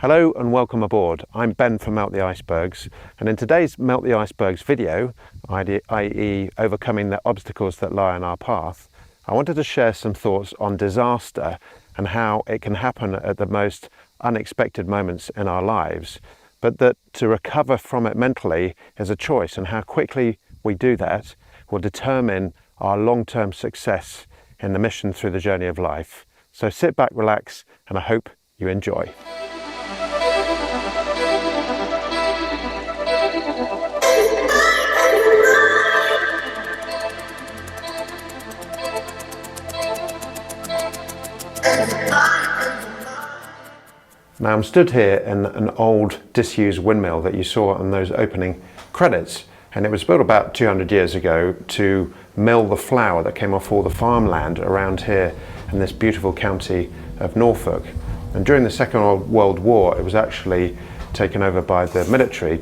Hello and welcome aboard. I'm Ben from Melt the Icebergs, and in today's Melt the Icebergs video, i.e. overcoming the obstacles that lie in our path, I wanted to share some thoughts on disaster and how it can happen at the most unexpected moments in our lives, but that to recover from it mentally is a choice, and how quickly we do that will determine our long-term success in the mission through the journey of life. So sit back, relax, and I hope you enjoy. Now I'm stood here in an old disused windmill that you saw on those opening credits, and it was built about 200 years ago to mill the flour that came off all the farmland around here in this beautiful county of Norfolk. And during the Second World War it was actually taken over by the military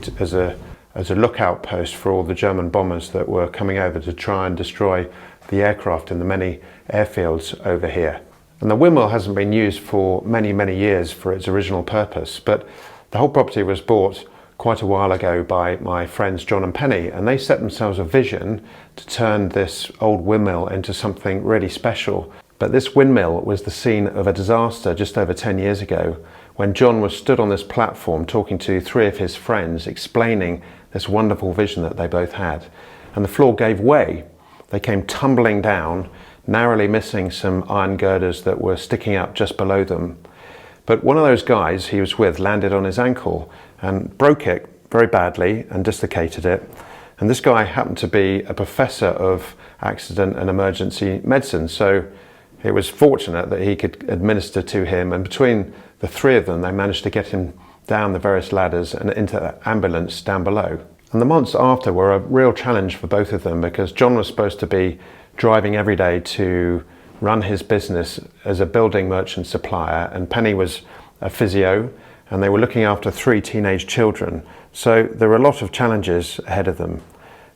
as a lookout post for all the German bombers that were coming over to try and destroy the aircraft in the many airfields over here. And the windmill hasn't been used for many years for its original purpose, but the whole property was bought quite a while ago by my friends John and Penny, and they set themselves a vision to turn this old windmill into something really special. But this windmill was the scene of a disaster just over 10 years ago, when John was stood on this platform talking to three of his friends, explaining this wonderful vision that they both had. And the floor gave way. They came tumbling down, narrowly missing some iron girders that were sticking up just below them. But one of those guys he was with landed on his ankle and broke it very badly and dislocated it. And this guy happened to be a professor of accident and emergency medicine, so it was fortunate that he could administer to him, and between the three of them they managed to get him down the various ladders and into the ambulance down below. And the months after were a real challenge for both of them, because John was supposed to be driving every day to run his business as a building merchant supplier, and Penny was a physio, and they were looking after three teenage children. So there were a lot of challenges ahead of them.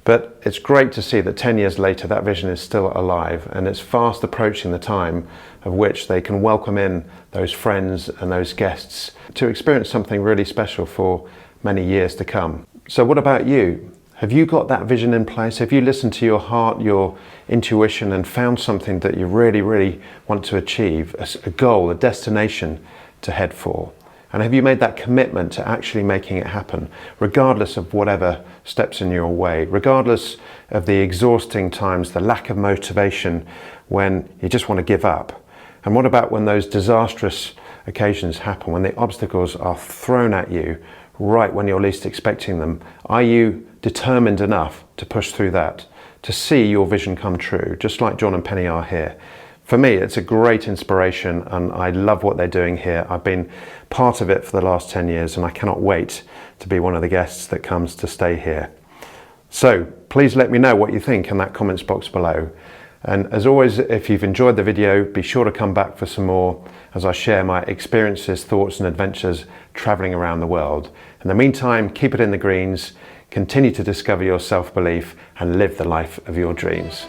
But it's great to see that 10 years later that vision is still alive, and it's fast approaching the time of which they can welcome in those friends and those guests to experience something really special for many years to come. So what about you? Have you got that vision in place? Have you listened to your heart, your intuition, and found something that you really want to achieve, a goal, a destination to head for? And have you made that commitment to actually making it happen, regardless of whatever steps in your way, regardless of the exhausting times, the lack of motivation when you just want to give up? And what about when those disastrous occasions happen, when the obstacles are thrown at you right when you're least expecting them? Are you determined enough to push through that, to see your vision come true, just like John and Penny are here? For me, it's a great inspiration, and I love what they're doing here. I've been part of it for the last 10 years, and I cannot wait to be one of the guests that comes to stay here. So please let me know what you think in that comments box below. And as always, if you've enjoyed the video, be sure to come back for some more as I share my experiences, thoughts and adventures traveling around the world. In the meantime, keep it in the greens, continue to discover your self-belief and live the life of your dreams.